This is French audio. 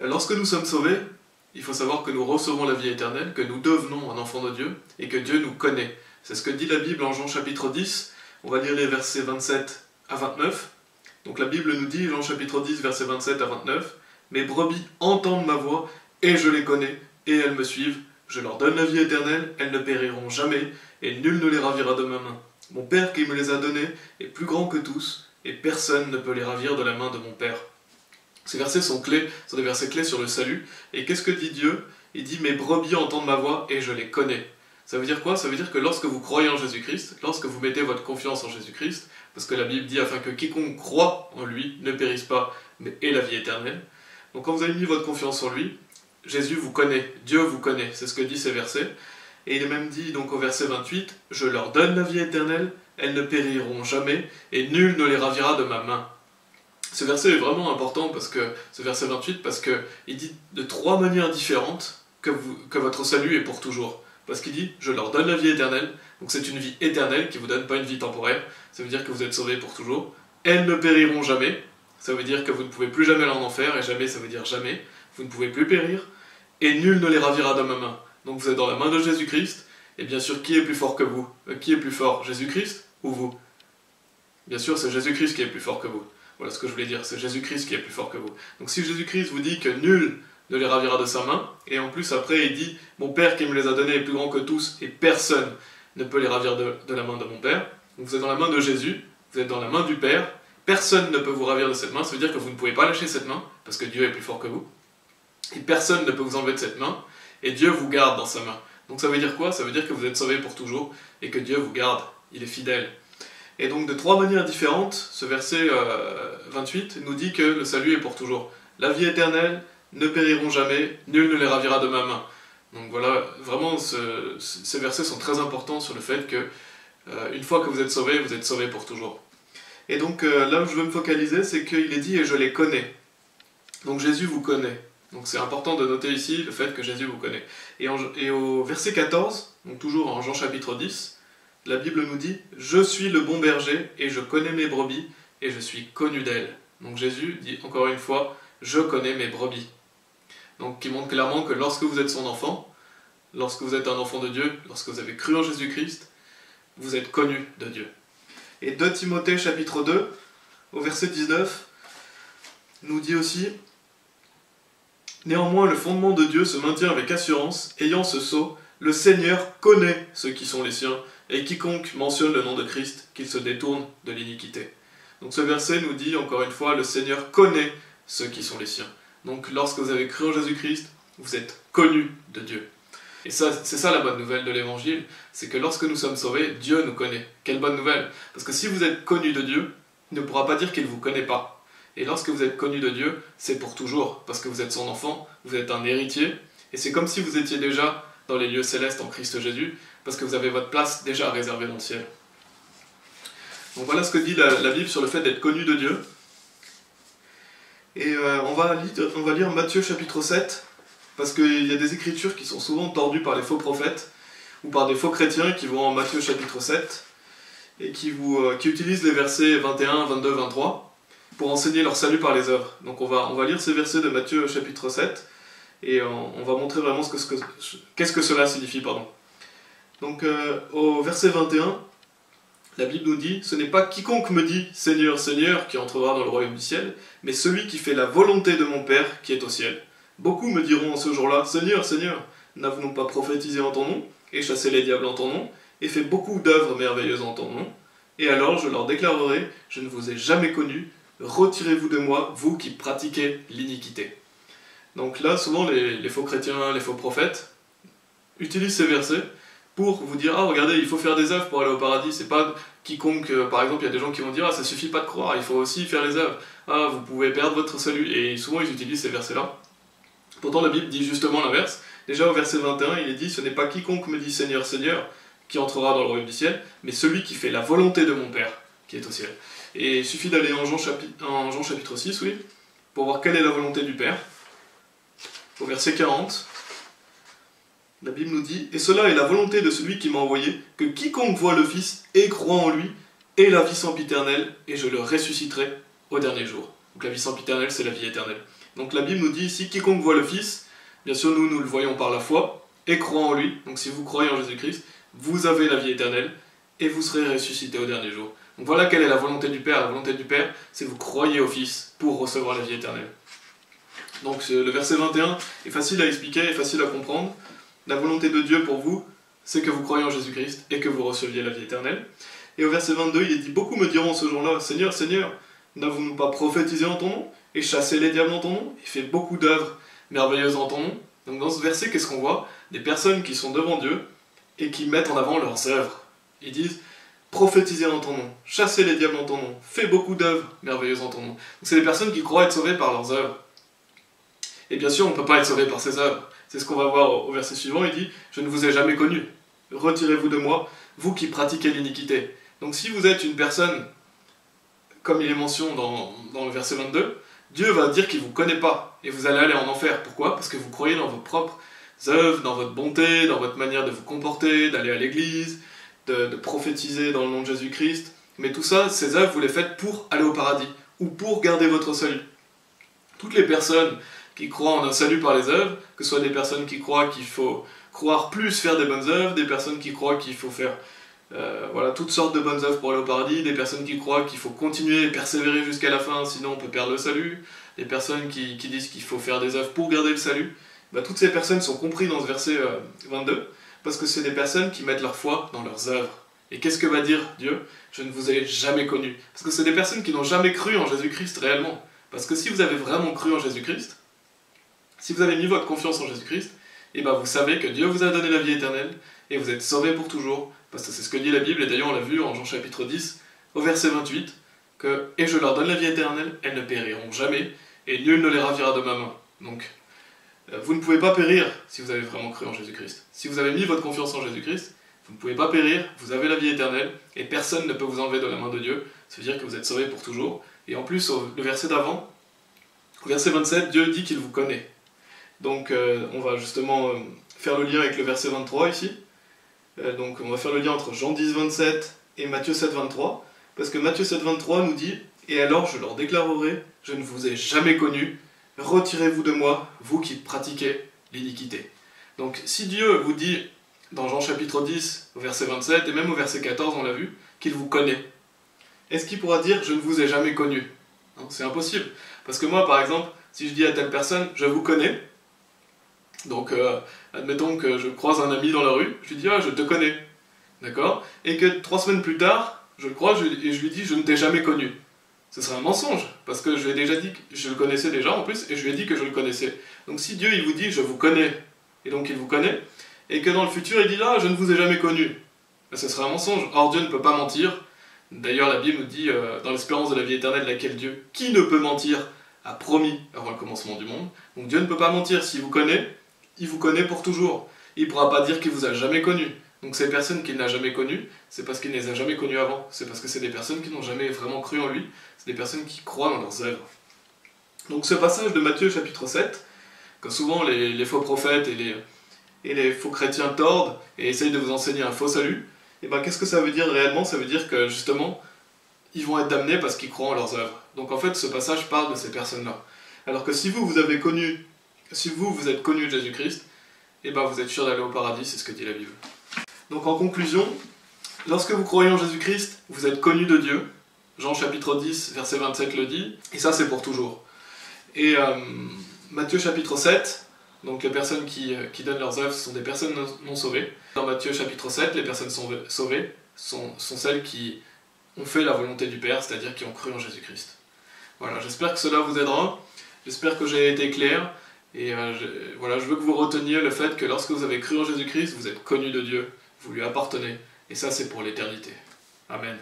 Lorsque nous sommes sauvés, il faut savoir que nous recevons la vie éternelle, que nous devenons un enfant de Dieu, et que Dieu nous connaît. C'est ce que dit la Bible en Jean chapitre 10, on va lire les versets 27 à 29. Donc la Bible nous dit, Jean chapitre 10, versets 27 à 29, « Mes brebis entendent ma voix, et je les connais, et elles me suivent. Je leur donne la vie éternelle, elles ne périront jamais, et nul ne les ravira de ma main. Mon Père qui me les a donnés est plus grand que tous, et personne ne peut les ravir de la main de mon Père. » Ces versets sont des versets clés sur le salut. Et qu'est-ce que dit Dieu? Il dit « Mes brebis entendent ma voix, et je les connais. » Ça veut dire quoi? Ça veut dire que lorsque vous croyez en Jésus-Christ, lorsque vous mettez votre confiance en Jésus-Christ, parce que la Bible dit afin que quiconque croit en lui ne périsse pas, mais ait la vie éternelle. Donc quand vous avez mis votre confiance en lui, Jésus vous connaît, Dieu vous connaît, c'est ce que dit ces versets. Et il est même dit donc au verset 28, « Je leur donne la vie éternelle, elles ne périront jamais, et nul ne les ravira de ma main. » Ce verset est vraiment important, ce verset 28, parce qu'il dit de trois manières différentes que votre salut est pour toujours. Parce qu'il dit, je leur donne la vie éternelle, donc c'est une vie éternelle qui vous donne pas une vie temporaire, ça veut dire que vous êtes sauvés pour toujours. Elles ne périront jamais, ça veut dire que vous ne pouvez plus jamais aller en enfer, et jamais ça veut dire jamais, vous ne pouvez plus périr, et nul ne les ravira de ma main. Donc vous êtes dans la main de Jésus-Christ, et bien sûr, qui est plus fort que vous? Qui est plus fort, Jésus-Christ ou vous? Bien sûr, c'est Jésus-Christ qui est plus fort que vous. Voilà ce que je voulais dire, c'est Jésus-Christ qui est plus fort que vous. Donc si Jésus-Christ vous dit que nul ne les ravira de sa main, et en plus après il dit « Mon Père qui me les a donnés est plus grand que tous, et personne ne peut les ravir de la main de mon Père. » Donc vous êtes dans la main de Jésus, vous êtes dans la main du Père, personne ne peut vous ravir de cette main, ça veut dire que vous ne pouvez pas lâcher cette main, parce que Dieu est plus fort que vous, et personne ne peut vous enlever de cette main, et Dieu vous garde dans sa main. Donc ça veut dire quoi? Ça veut dire que vous êtes sauvés pour toujours, et que Dieu vous garde, il est fidèle. Et donc de trois manières différentes, ce verset 28 nous dit que le salut est pour toujours. La vie éternelle, ne périront jamais, nul ne les ravira de ma main. Donc voilà, vraiment ces versets sont très importants sur le fait que une fois que vous êtes sauvés pour toujours. Et donc là où je veux me focaliser, c'est qu'il est dit « et je les connais ». Donc Jésus vous connaît. Donc c'est important de noter ici le fait que Jésus vous connaît. Et au verset 14, donc toujours en Jean chapitre 10, la Bible nous dit « Je suis le bon berger, et je connais mes brebis, et je suis connu d'elles. » Donc Jésus dit encore une fois « Je connais mes brebis ». Donc qui montre clairement que lorsque vous êtes son enfant, lorsque vous êtes un enfant de Dieu, lorsque vous avez cru en Jésus-Christ, vous êtes connu de Dieu. Et 2 Timothée chapitre 2, au verset 19, nous dit aussi « Néanmoins le fondement de Dieu se maintient avec assurance, ayant ce sceau, le Seigneur connaît ceux qui sont les siens, et quiconque mentionne le nom de Christ, qu'il se détourne de l'iniquité. » Donc ce verset nous dit encore une fois, le Seigneur connaît ceux qui sont les siens. Donc lorsque vous avez cru en Jésus-Christ, vous êtes connus de Dieu. Et ça, c'est ça la bonne nouvelle de l'Évangile, c'est que lorsque nous sommes sauvés, Dieu nous connaît. Quelle bonne nouvelle! Parce que si vous êtes connus de Dieu, il ne pourra pas dire qu'il ne vous connaît pas. Et lorsque vous êtes connus de Dieu, c'est pour toujours, parce que vous êtes son enfant, vous êtes un héritier, et c'est comme si vous étiez déjà dans les lieux célestes en Christ Jésus, parce que vous avez votre place déjà réservée dans le ciel. Donc voilà ce que dit la Bible sur le fait d'être connu de Dieu. Et on va lire Matthieu chapitre 7, parce qu'il y a des écritures qui sont souvent tordues par les faux prophètes, ou par des faux chrétiens qui vont en Matthieu chapitre 7, et qui utilisent les versets 21, 22, 23, pour enseigner leur salut par les œuvres. Donc on va lire ces versets de Matthieu chapitre 7, et on va montrer vraiment qu'est-ce que cela signifie. Donc au verset 21, la Bible nous dit « Ce n'est pas quiconque me dit « Seigneur, Seigneur » qui entrera dans le royaume du ciel, mais celui qui fait la volonté de mon Père qui est au ciel. Beaucoup me diront en ce jour-là « Seigneur, Seigneur, n'avons-nous pas prophétisé en ton nom, et chassé les diables en ton nom, et fait beaucoup d'œuvres merveilleuses en ton nom? Et alors je leur déclarerai « Je ne vous ai jamais connu, retirez-vous de moi, vous qui pratiquez l'iniquité. » Donc là, souvent les faux chrétiens, les faux prophètes utilisent ces versets pour vous dire « Ah, regardez, il faut faire des œuvres pour aller au paradis. » C'est pas quiconque, par exemple, il y a des gens qui vont dire « Ah, ça suffit pas de croire, il faut aussi faire les œuvres. Ah, vous pouvez perdre votre salut. » Et souvent, ils utilisent ces versets-là. Pourtant, la Bible dit justement l'inverse. Déjà, au verset 21, il est dit « Ce n'est pas quiconque me dit « Seigneur, Seigneur » qui entrera dans le royaume du ciel, mais celui qui fait la volonté de mon Père qui est au ciel. » Et il suffit d'aller en Jean chapitre 6, oui, pour voir quelle est la volonté du Père. Au verset 40, la Bible nous dit « Et cela est la volonté de celui qui m'a envoyé, que quiconque voit le Fils et croit en lui ait la vie sempiternelle, et je le ressusciterai au dernier jour. » Donc la vie sempiternelle, c'est la vie éternelle. Donc la Bible nous dit ici, quiconque voit le Fils, bien sûr nous le voyons par la foi, et croit en lui, donc si vous croyez en Jésus-Christ, vous avez la vie éternelle, et vous serez ressuscité au dernier jour. Donc voilà quelle est la volonté du Père. La volonté du Père, c'est vous croyez au Fils pour recevoir la vie éternelle. Donc le verset 21 est facile à expliquer et facile à comprendre. La volonté de Dieu pour vous, c'est que vous croyez en Jésus-Christ et que vous receviez la vie éternelle. Et au verset 22, il est dit, beaucoup me diront ce jour-là, Seigneur, Seigneur, n'avons-nous pas prophétisé en ton nom et chassé les diables en ton nom et fait beaucoup d'œuvres merveilleuses en ton nom? Donc dans ce verset, qu'est-ce qu'on voit? Des personnes qui sont devant Dieu et qui mettent en avant leurs œuvres. Ils disent, prophétisez en ton nom, chassez les diables en ton nom, fais beaucoup d'œuvres merveilleuses en ton nom. Donc c'est des personnes qui croient être sauvées par leurs œuvres. Et bien sûr, on ne peut pas être sauvé par ses œuvres. C'est ce qu'on va voir au verset suivant, il dit « Je ne vous ai jamais connu. Retirez-vous de moi, vous qui pratiquez l'iniquité. » Donc si vous êtes une personne, comme il est mentionné dans le verset 22, Dieu va dire qu'il ne vous connaît pas, et vous allez aller en enfer. Pourquoi? Parce que vous croyez dans vos propres œuvres, dans votre bonté, dans votre manière de vous comporter, d'aller à l'église, de prophétiser dans le nom de Jésus-Christ. Mais tout ça, ces œuvres, vous les faites pour aller au paradis, ou pour garder votre salut. Toutes les personnes qui croient en un salut par les œuvres, que ce soit des personnes qui croient qu'il faut croire plus, faire des bonnes œuvres, des personnes qui croient qu'il faut faire voilà, toutes sortes de bonnes œuvres pour aller au paradis, des personnes qui croient qu'il faut continuer et persévérer jusqu'à la fin, sinon on peut perdre le salut, des personnes qui disent qu'il faut faire des œuvres pour garder le salut, bah, toutes ces personnes sont comprises dans ce verset 22, parce que c'est des personnes qui mettent leur foi dans leurs œuvres. Et qu'est-ce que va dire Dieu? Je ne vous ai jamais connu. Parce que c'est des personnes qui n'ont jamais cru en Jésus-Christ réellement. Parce que si vous avez vraiment cru en Jésus-Christ, si vous avez mis votre confiance en Jésus-Christ, et ben vous savez que Dieu vous a donné la vie éternelle, et vous êtes sauvés pour toujours, parce que c'est ce que dit la Bible, et d'ailleurs on l'a vu en Jean chapitre 10, au verset 28, que « Et je leur donne la vie éternelle, elles ne périront jamais, et nul ne les ravira de ma main. » Donc, vous ne pouvez pas périr si vous avez vraiment cru en Jésus-Christ. Si vous avez mis votre confiance en Jésus-Christ, vous ne pouvez pas périr, vous avez la vie éternelle, et personne ne peut vous enlever de la main de Dieu, ça veut dire que vous êtes sauvés pour toujours. Et en plus, le verset d'avant, au verset 27, Dieu dit qu'il vous connaît. Donc on va justement faire le lien avec le verset 23 ici. Donc on va faire le lien entre Jean 10, 27 et Matthieu 7, 23. Parce que Matthieu 7, 23 nous dit « Et alors je leur déclarerai, je ne vous ai jamais connu, retirez-vous de moi, vous qui pratiquez l'iniquité. » Donc si Dieu vous dit dans Jean chapitre 10, au verset 27, et même au verset 14, on l'a vu, qu'il vous connaît, est-ce qu'il pourra dire « je ne vous ai jamais connu » ? C'est impossible. Parce que moi, par exemple, si je dis à telle personne « je vous connais », donc, admettons que je croise un ami dans la rue, je lui dis « Ah, je te connais », d'accord? Et que 3 semaines plus tard, je le croise et je lui dis « Je ne t'ai jamais connu ». Ce serait un mensonge, parce que je lui ai déjà dit que je le connaissais déjà en plus, et je lui ai dit que je le connaissais. Donc si Dieu il vous dit « Je vous connais », et donc il vous connaît, et que dans le futur il dit « Ah, je ne vous ai jamais connu », ben, ce serait un mensonge. Or Dieu ne peut pas mentir. D'ailleurs la Bible nous dit dans l'espérance de la vie éternelle, laquelle Dieu, qui ne peut mentir, a promis avant le commencement du monde. Donc Dieu ne peut pas mentir. S'il vous connaît, il vous connaît pour toujours. Il ne pourra pas dire qu'il vous a jamais connu. Donc ces personnes qu'il n'a jamais connues, c'est parce qu'il ne les a jamais connues avant. C'est parce que c'est des personnes qui n'ont jamais vraiment cru en lui. C'est des personnes qui croient dans leurs œuvres. Donc ce passage de Matthieu chapitre 7, que souvent les faux prophètes et les faux chrétiens tordent et essayent de vous enseigner un faux salut, et ben qu'est-ce que ça veut dire réellement? Ça veut dire que justement, ils vont être damnés parce qu'ils croient en leurs œuvres. Donc en fait, ce passage parle de ces personnes-là. Alors que si vous êtes connu de Jésus-Christ, et ben vous êtes sûr d'aller au paradis, c'est ce que dit la Bible. Donc en conclusion, lorsque vous croyez en Jésus-Christ, vous êtes connu de Dieu. Jean chapitre 10, verset 27 le dit, et ça c'est pour toujours. Et Matthieu chapitre 7, donc les personnes qui donnent leurs œuvres, ce sont des personnes non sauvées. Dans Matthieu chapitre 7, les personnes sauvées sont celles qui ont fait la volonté du Père, c'est-à-dire qui ont cru en Jésus-Christ. Voilà, j'espère que cela vous aidera, j'espère que j'ai été clair, et voilà, je veux que vous reteniez le fait que lorsque vous avez cru en Jésus-Christ, vous êtes connu de Dieu, vous lui appartenez, et ça c'est pour l'éternité. Amen.